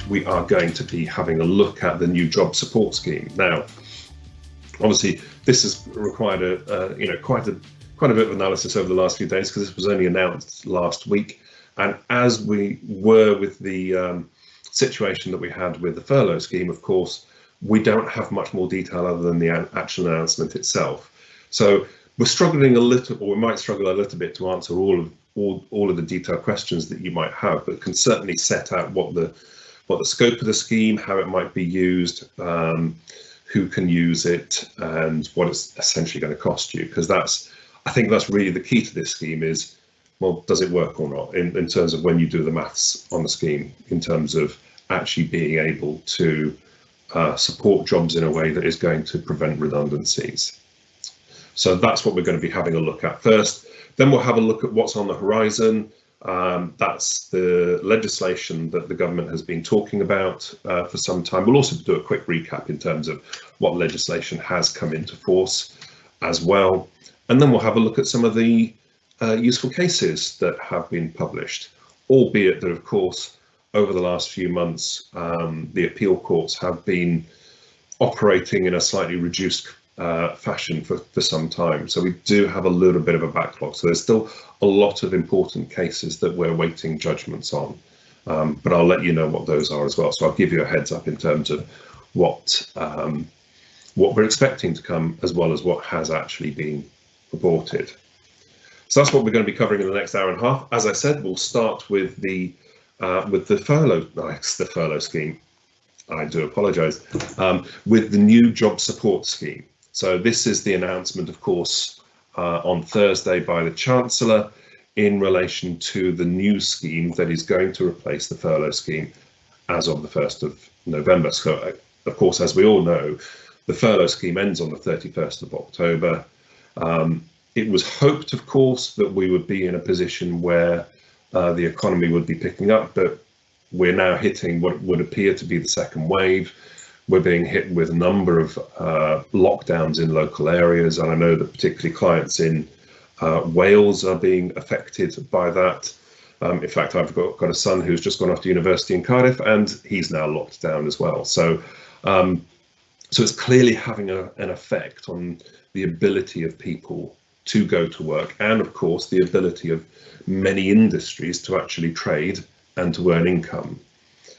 we are going to be having a look at the new job support scheme. Now, obviously, this has required quite a bit of analysis over the last few days, because this was only announced last week. And as we were with the situation that we had with the furlough scheme, of course, we don't have much more detail other than the actual announcement itself. So we're struggling a little, or we might struggle a little bit, to answer all of the detailed questions that you might have, but can certainly set out what the scope of the scheme, how it might be used, who can use it, and what it's essentially going to cost you. Because I think that's really the key to this scheme is, well, does it work or not, in terms of when you do the maths on the scheme, in terms of actually being able to support jobs in a way that is going to prevent redundancies. So that's what we're going to be having a look at first. Then we'll have a look at what's on the horizon. That's the legislation that the government has been talking about for some time. We'll also do a quick recap in terms of what legislation has come into force as well. And then we'll have a look at some of the useful cases that have been published, albeit that, of course, over the last few months, the appeal courts have been operating in a slightly reduced fashion for some time. So we do have a little bit of a backlog. So there's still a lot of important cases that we're waiting judgments on. But I'll let you know what those are as well. So I'll give you a heads up in terms of what we're expecting to come, as well as what has actually been reported. So that's what we're going to be covering in the next hour and a half. As I said, we'll start with the furlough scheme. I do apologise. With the new job support scheme. So this is the announcement, of course, on Thursday by the Chancellor in relation to the new scheme that is going to replace the furlough scheme as of the 1st of November. So, of course, as we all know, the furlough scheme ends on the 31st of October. It was hoped, of course, that we would be in a position where the economy would be picking up, but we're now hitting what would appear to be the second wave. We're being hit with a number of lockdowns in local areas, and I know that particularly clients in Wales are being affected by that. In fact, I've got a son who's just gone off to university in Cardiff, and he's now locked down as well. So it's clearly having an effect on the ability of people to go to work, and of course the ability of many industries to actually trade and to earn income.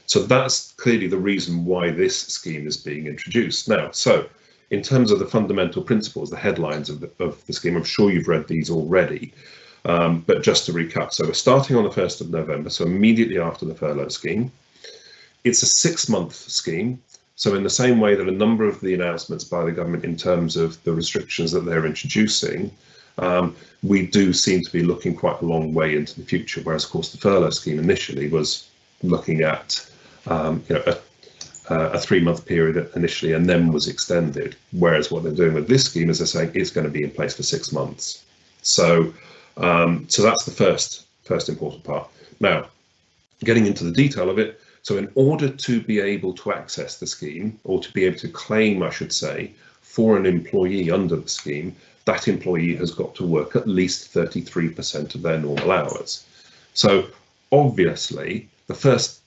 So that's clearly the reason why this scheme is being introduced. Now, so in terms of the fundamental principles, the headlines of the scheme, I'm sure you've read these already, but just to recap, so we're starting on the 1st of November, so immediately after the furlough scheme. It's a 6-month scheme. So in the same way that a number of the announcements by the government in terms of the restrictions that they're introducing, we do seem to be looking quite a long way into the future, whereas of course the furlough scheme initially was looking at a 3-month period initially, and then was extended, whereas what they're doing with this scheme is they're saying it's going to be in place for 6 months. So that's the first important part. Now, getting into the detail of it, so in order to be able to access the scheme, or to be able to claim, I should say, for an employee under the scheme, that employee has got to work at least 33% of their normal hours. So obviously, the first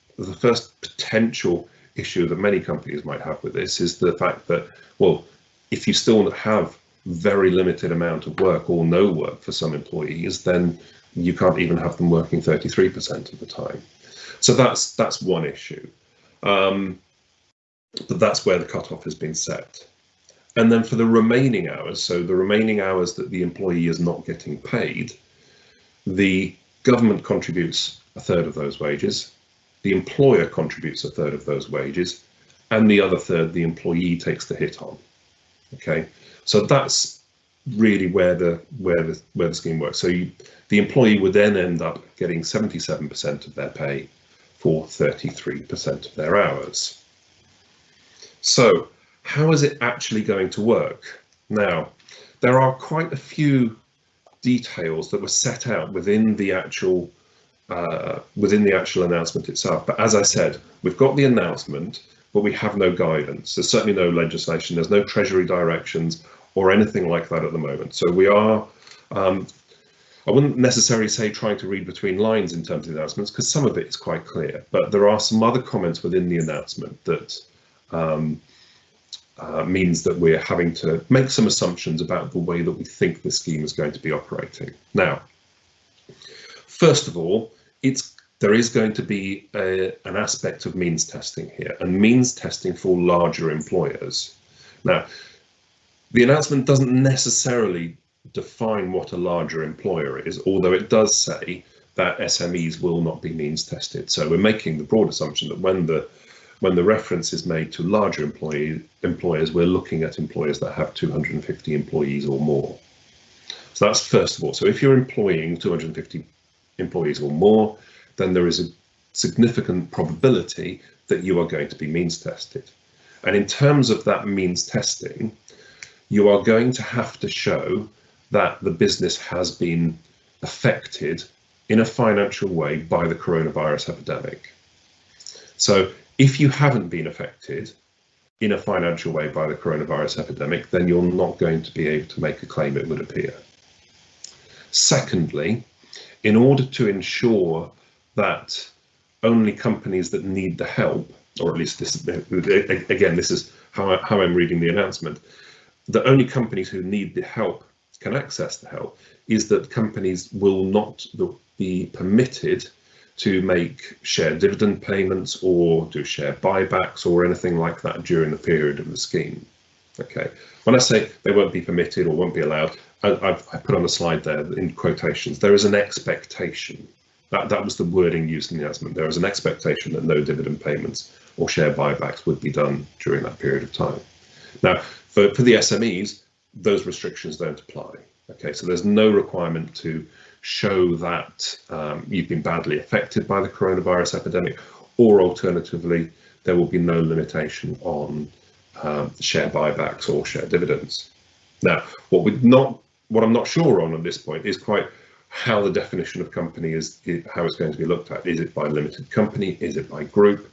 potential issue that many companies might have with this is the fact that, well, if you still have very limited amount of work or no work for some employees, then you can't even have them working 33% of the time. So that's one issue. But that's where the cutoff has been set. And then for the remaining hours, so the remaining hours that the employee is not getting paid, the government contributes a third of those wages, the employer contributes a third of those wages, and the other third the employee takes the hit on. Okay, so that's really where the scheme works. So the employee would then end up getting 77% of their pay for 33% of their hours. So how is it actually going to work? Now, there are quite a few details that were set out within the actual announcement itself. But as I said, we've got the announcement, but we have no guidance. There's certainly no legislation. There's no Treasury directions or anything like that at the moment. So we are I wouldn't necessarily say trying to read between lines in terms of the announcements, because some of it is quite clear, but there are some other comments within the announcement that means that we're having to make some assumptions about the way that we think the scheme is going to be operating. Now, first of all, there is going to be an aspect of means testing here, and means testing for larger employers. Now, the announcement doesn't necessarily define what a larger employer is, although it does say that SMEs will not be means tested. So we're making the broad assumption that when the reference is made to larger employers, we're looking at employers that have 250 employees or more. So that's first of all. So if you're employing 250 employees or more, then there is a significant probability that you are going to be means tested. And in terms of that means testing, you are going to have to show that the business has been affected in a financial way by the coronavirus epidemic. So if you haven't been affected in a financial way by the coronavirus epidemic, then you're not going to be able to make a claim, it would appear. Secondly, in order to ensure that only companies that need the help, or at least this, again, this is how I'm reading the announcement, that only companies who need the help can access the help, is that companies will not be permitted to make share dividend payments or do share buybacks or anything like that during the period of the scheme. Okay, when I say they won't be permitted or won't be allowed, I put on the slide there in quotations, there is an expectation. That was the wording used in the announcement. There is an expectation that no dividend payments or share buybacks would be done during that period of time. Now, for the SMEs, those restrictions don't apply. Okay, so there's no requirement to show that you've been badly affected by the coronavirus epidemic, or alternatively, there will be no limitation on share buybacks or share dividends. Now, what I'm not sure on at this point is quite how the definition of company is, how it's going to be looked at. Is it by limited company? Is it by group?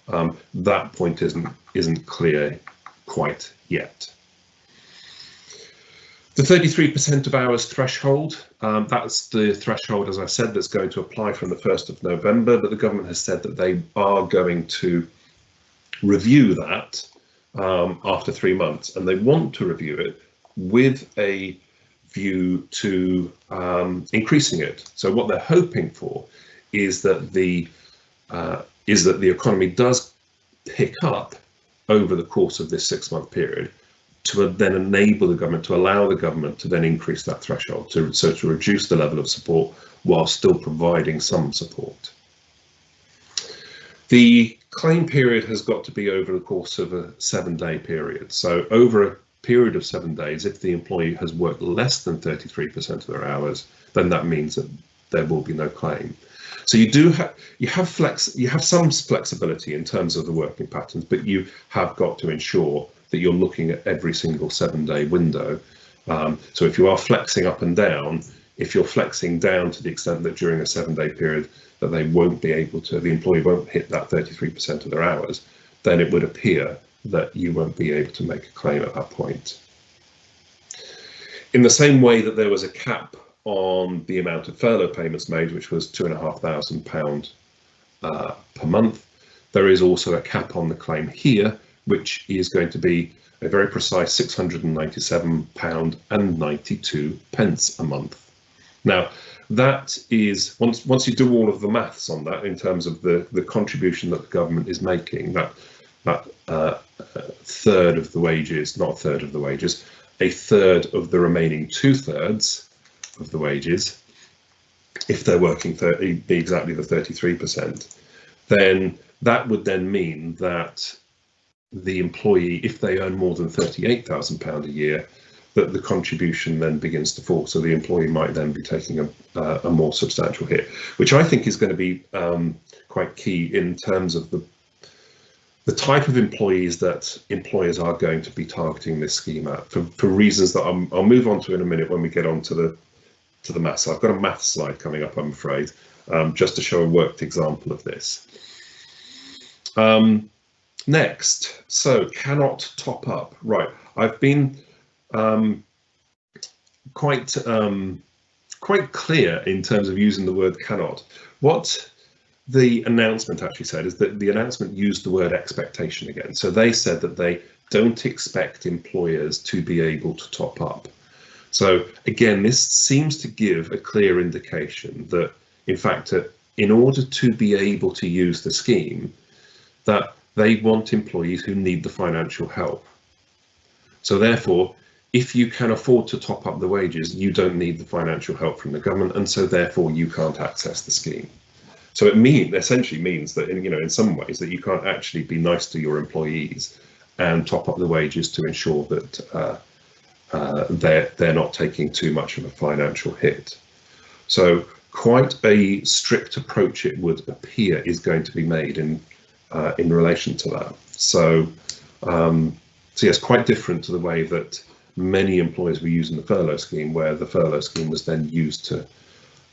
That point isn't clear quite yet. The 33% of hours threshold, that's the threshold, as I said, that's going to apply from the 1st of November, but the government has said that they are going to review that after 3 months, and they want to review it with a view to increasing it. So what they're hoping for is that the economy does pick up over the course of this 6-month period, to then enable the government, to allow the government to then increase that threshold, so to reduce the level of support while still providing some support. The claim period has got to be over the course of a 7-day period. So over a period of 7 days, if the employee has worked less than 33% of their hours, then that means that there will be no claim. So you have some flexibility in terms of the working patterns, but you have got to ensure that you're looking at every single 7-day window. So if you are flexing up and down, if you're flexing down to the extent that during a 7-day period that they won't be able to, the employee won't hit that 33% of their hours, then it would appear that you won't be able to make a claim at that point. In the same way that there was a cap on the amount of furlough payments made, which was £2,500 per month, there is also a cap on the claim here, which is going to be a very precise £697.92 a month. Now, that is, once you do all of the maths on that, in terms of the contribution that the government is making, that third of the wages, not a third of the wages, a third of the remaining 2/3 of the wages, if they're working exactly the 33%, then that would then mean that the employee, if they earn more than £38,000 a year, that the contribution then begins to fall. So the employee might then be taking a more substantial hit, which I think is going to be quite key in terms of the type of employees that employers are going to be targeting this scheme at, for reasons that I'll move on to in a minute when we get on to the maths. So I've got a maths slide coming up, I'm afraid, just to show a worked example of this. Next, so cannot top up. Right, I've been quite quite clear in terms of using the word cannot. What the announcement actually said is that the announcement used the word expectation again. So they said that they don't expect employers to be able to top up. So again, this seems to give a clear indication that, in fact, in order to be able to use the scheme, that they want employees who need the financial help. So therefore, if you can afford to top up the wages, you don't need the financial help from the government, and so therefore you can't access the scheme. So it essentially means that in some ways that you can't actually be nice to your employees and top up the wages to ensure that they're not taking too much of a financial hit. So quite a strict approach, it would appear, is going to be made in relation to that. So yes, quite different to the way that many employers were using the furlough scheme, where the furlough scheme was then used to,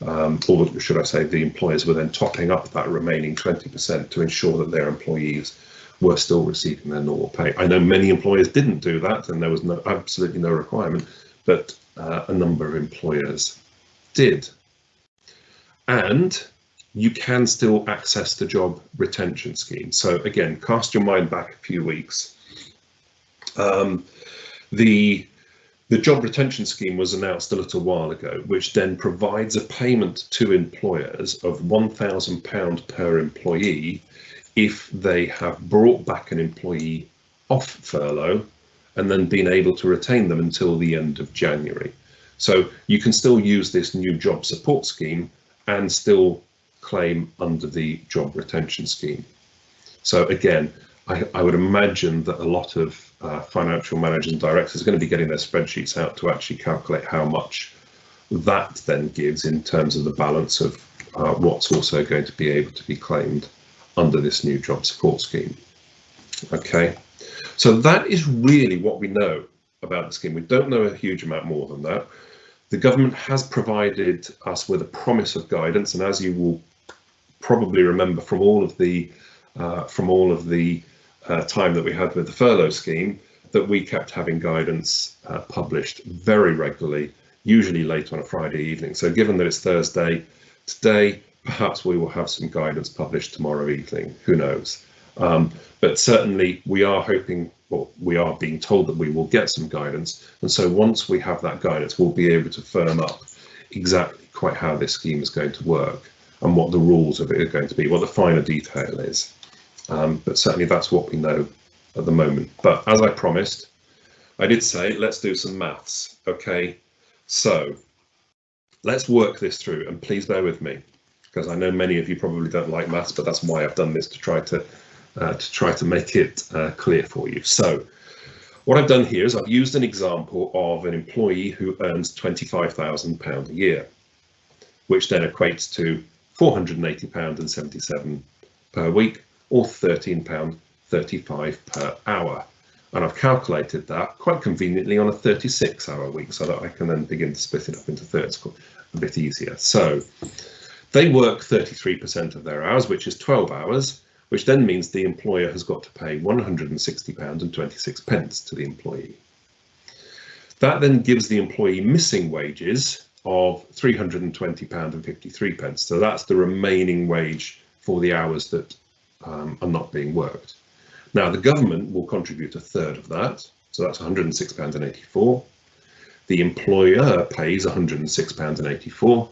or should I say, the employers were then topping up that remaining 20% to ensure that their employees were still receiving their normal pay. I know many employers didn't do that, and there was absolutely no requirement, but a number of employers did. And you can still access the job retention scheme. So again, cast your mind back a few weeks. The job retention scheme was announced a little while ago, which then provides a payment to employers of £1,000 per employee if they have brought back an employee off furlough and then been able to retain them until the end of January. So you can still use this new job support scheme and still claim under the job retention scheme. So again, I would imagine that a lot of financial managers and directors are going to be getting their spreadsheets out to actually calculate how much that then gives in terms of the balance of what's also going to be able to be claimed under this new job support scheme. Okay, so that is really what we know about the scheme. We don't know a huge amount more than that. The government has provided us with a promise of guidance, and as you will probably remember from all of the time that we had with the furlough scheme, that we kept having guidance published very regularly, usually late on a Friday evening. So given that it's Thursday today, perhaps we will have some guidance published tomorrow evening, who knows. But certainly we are hoping, well, we are being told that we will get some guidance. And so once we have that guidance, we'll be able to firm up exactly quite how this scheme is going to work and what the rules of it are going to be, what the finer detail is. But certainly that's what we know at the moment. But as I promised, I did say, let's do some maths. Okay, so let's work this through, and please bear with me, because I know many of you probably don't like maths, but that's why I've done this, to try to make it clear for you. So what I've done here is I've used an example of an employee who earns £25,000 a year, which then equates to £480.77 per week, or £13.35 per hour. And I've calculated that quite conveniently on a 36-hour week, so that I can then begin to split it up into thirds a bit easier. So they work 33% of their hours, which is 12 hours, which then means the employer has got to pay £160.26 to the employee. That then gives the employee missing wages of £320.53. So that's the remaining wage for the hours that are not being worked. Now the government will contribute a third of that, so that's £106.84. The employer pays £106.84,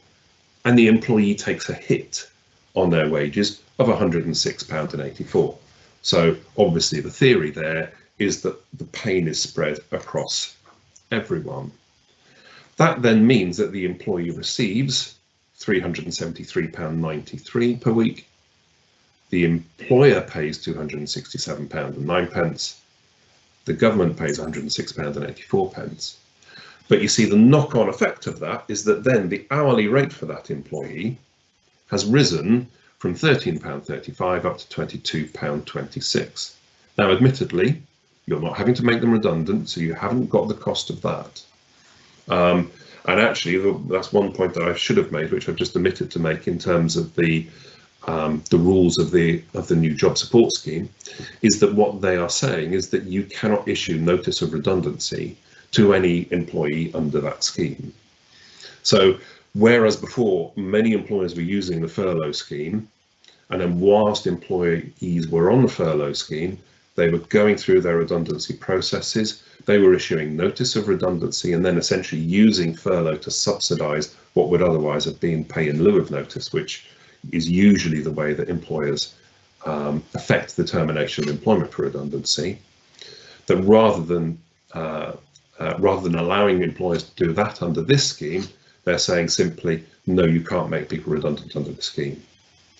and the employee takes a hit on their wages of £106.84. So obviously the theory there is that the pain is spread across everyone. That then means that the employee receives £373.93 per week. The employer pays £267.09. The government pays £106.84. But you see, the knock-on effect of that is that then the hourly rate for that employee has risen from £13.35 up to £22.26. Now, admittedly, you're not having to make them redundant, so you haven't got the cost of that. And actually, that's one point that I should have made, which I've just omitted to make in terms of the rules of the new job support scheme, is that what they are saying is that you cannot issue notice of redundancy to any employee under that scheme. So Whereas before, many employers were using the furlough scheme, and then whilst employees were on the furlough scheme, they were going through their redundancy processes, they were issuing notice of redundancy, and then essentially using furlough to subsidise what would otherwise have been pay in lieu of notice, which is usually the way that employers affect the termination of employment for redundancy. That rather than allowing employers to do that under this scheme, they're saying simply, no, you can't make people redundant under the scheme.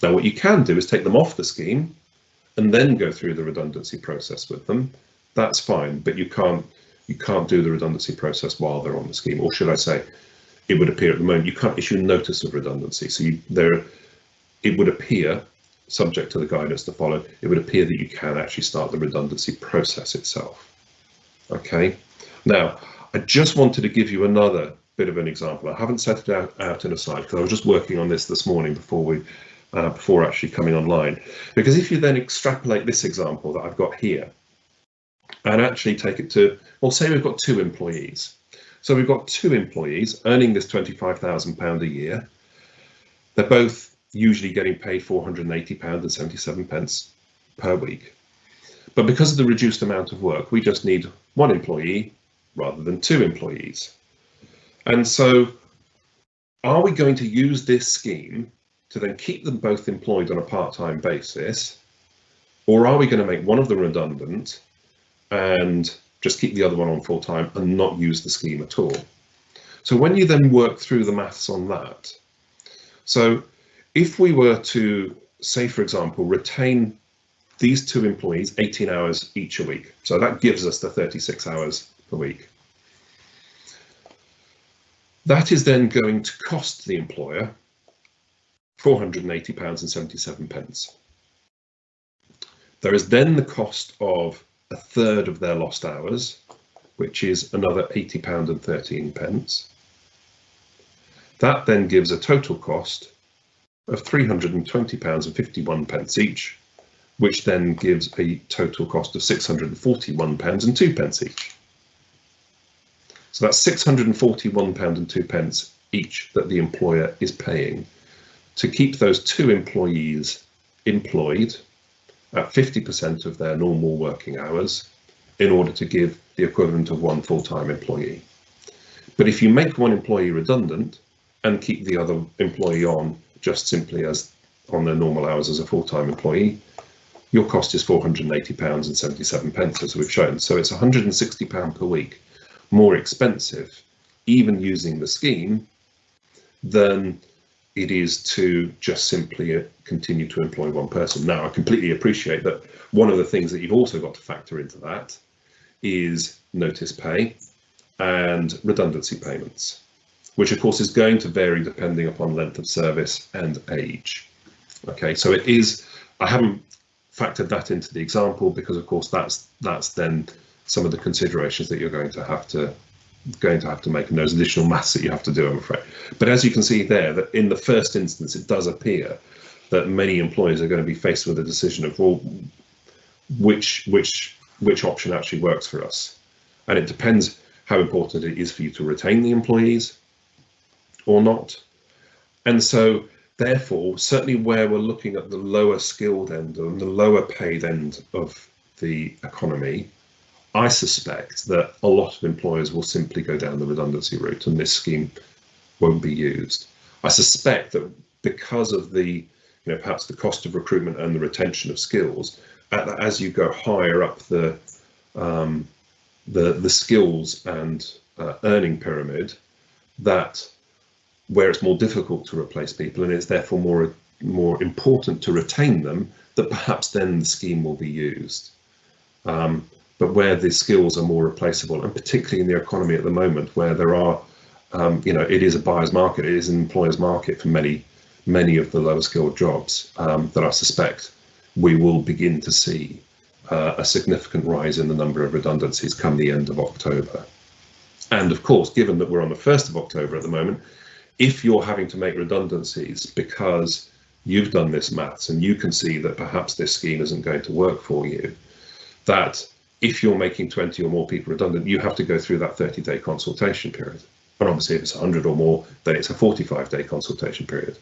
Now, what you can do is take them off the scheme and then go through the redundancy process with them. That's fine, but you can't do the redundancy process while they're on the scheme, or should I say, it would appear at the moment you can't issue notice of redundancy. So it would appear, subject to the guidance to follow, it would appear that you can actually start the redundancy process itself. Okay, now I just wanted to give you another bit of an example. I haven't set it out in a slide because I was just working on this morning before actually coming online. Because if you then extrapolate this example that I've got here and actually take it to, well, say we've got 2 employees. So we've got 2 employees earning this £25,000 a year. They're both usually getting paid £480.77 per week. But because of the reduced amount of work, we just need 1 employee rather than 2 employees. And so are we going to use this scheme to then keep them both employed on a part-time basis, or are we going to make one of them redundant and just keep the other one on full-time and not use the scheme at all? So when you then work through the maths on that, so if we were to say, for example, retain these 2 employees 18 hours each a week, so that gives us the 36 hours per week. That is then going to cost the employer £480.77. There is then the cost of a third of their lost hours, which is another £80.13. That then gives a total cost of £320.51 each, which then gives a total cost of £641.02 each. So that's £641.02 each that the employer is paying to keep those 2 employees employed at 50% of their normal working hours in order to give the equivalent of 1 full-time employee. But if you make 1 employee redundant and keep the other employee on just simply as on their normal hours as a full-time employee, your cost is £480.77, as we've shown. So it's £160 per week more expensive, even using the scheme, than it is to just simply continue to employ 1 person. Now, I completely appreciate that one of the things that you've also got to factor into that is notice pay and redundancy payments, which of course is going to vary depending upon length of service and age. Okay, so it is, I haven't factored that into the example because of course that's then some of the considerations that you're going to have to make, and those additional maths that you have to do, I'm afraid. But as you can see there, that in the first instance, it does appear that many employers are going to be faced with a decision of, well, which option actually works for us. And it depends how important it is for you to retain the employees or not. And so therefore, certainly where we're looking at the lower skilled end and the lower paid end of the economy, I suspect that a lot of employers will simply go down the redundancy route and this scheme won't be used. I suspect that because of the, perhaps the cost of recruitment and the retention of skills, as you go higher up the skills and earning pyramid, that where it's more difficult to replace people and it's therefore more important to retain them, that perhaps then the scheme will be used. But where the skills are more replaceable, and particularly in the economy at the moment, where there are, it is a buyer's market, it is an employer's market for many of the lower skilled jobs, that I suspect we will begin to see a significant rise in the number of redundancies come the end of October. And of course, given that we're on the 1st of October at the moment, if you're having to make redundancies because you've done this maths and you can see that perhaps this scheme isn't going to work for you, that if you're making 20 or more people redundant, you have to go through that 30-day consultation period. And obviously, if it's 100 or more, then it's a 45-day consultation period.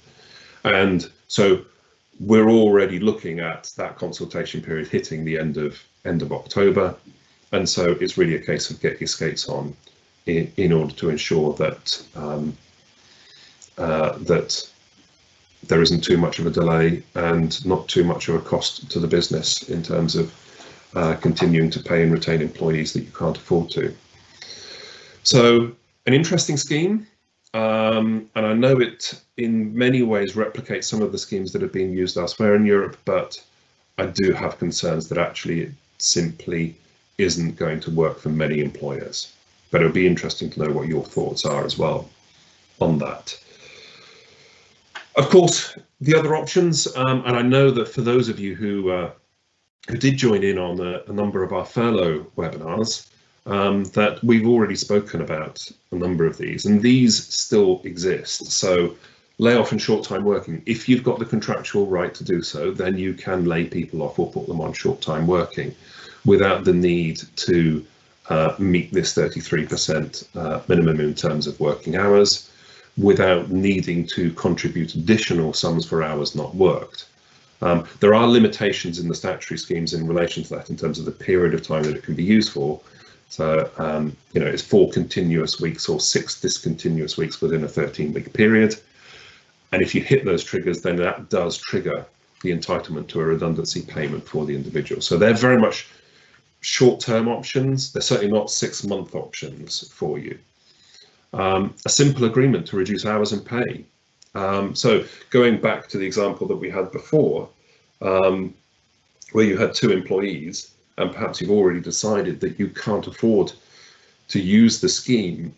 And so we're already looking at that consultation period hitting the end of October. And so it's really a case of get your skates on in order to ensure that that there isn't too much of a delay and not too much of a cost to the business in terms of continuing to pay and retain employees that you can't afford to. So an interesting scheme, and I know it in many ways replicates some of the schemes that have been used elsewhere in Europe, but I do have concerns that actually it simply isn't going to work for many employers. But it would be interesting to know what your thoughts are as well on that. Of course, the other options, and I know that for those of you who did join in on a number of our furlough webinars, that we've already spoken about a number of these, and these still exist. So layoff and short-time working, if you've got the contractual right to do so, then you can lay people off or put them on short-time working without the need to meet this 33% minimum in terms of working hours, without needing to contribute additional sums for hours not worked. There are limitations in the statutory schemes in relation to that in terms of the period of time that it can be used for. So, you know, it's 4 continuous weeks or 6 discontinuous weeks within a 13-week period. And if you hit those triggers, then that does trigger the entitlement to a redundancy payment for the individual. So they're very much short-term options. They're certainly not 6-month options for you. A simple agreement to reduce hours and pay. So going back to the example that we had before, where you had 2 employees, and perhaps you've already decided that you can't afford to use the scheme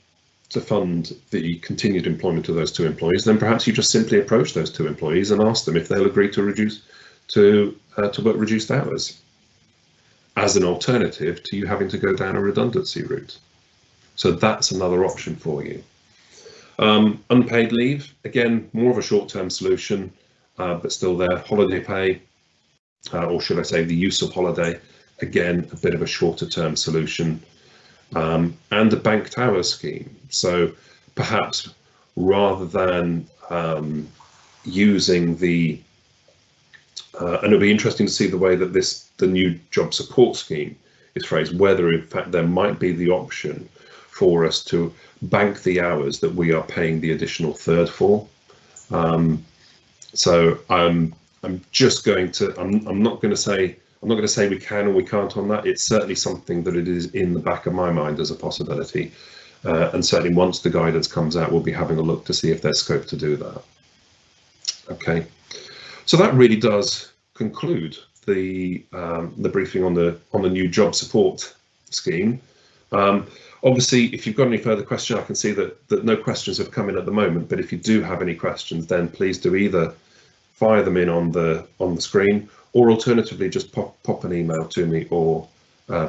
to fund the continued employment of those 2 employees, then perhaps you just simply approach those 2 employees and ask them if they'll agree to work reduced hours as an alternative to you having to go down a redundancy route. So that's another option for you. Unpaid leave, again, more of a short-term solution, but still there. Holiday pay, or should I say the use of holiday, again, a bit of a shorter-term solution. And a banked hours scheme. So perhaps rather than using the, and it'll be interesting to see the way that the new job support scheme is phrased, whether in fact there might be the option for us to bank the hours that we are paying the additional third for. So I'm just going to, I'm not going to say we can or we can't on that. It's certainly something that it is in the back of my mind as a possibility. And certainly once the guidance comes out, we'll be having a look to see if there's scope to do that. Okay, so that really does conclude the briefing on the new job support scheme. Obviously, if you've got any further questions, I can see that no questions have come in at the moment, but if you do have any questions, then please do either fire them in on the screen, or alternatively just pop an email to me or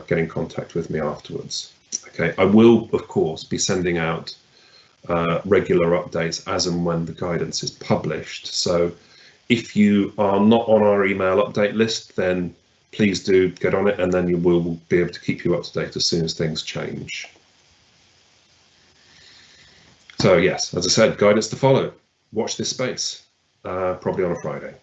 get in contact with me afterwards. Okay, I will of course be sending out regular updates as and when the guidance is published. So if you are not on our email update list, then please do get on it, and then you will be able to keep you up to date as soon as things change. So yes, as I said, guidance to follow. Watch this space, probably on a Friday.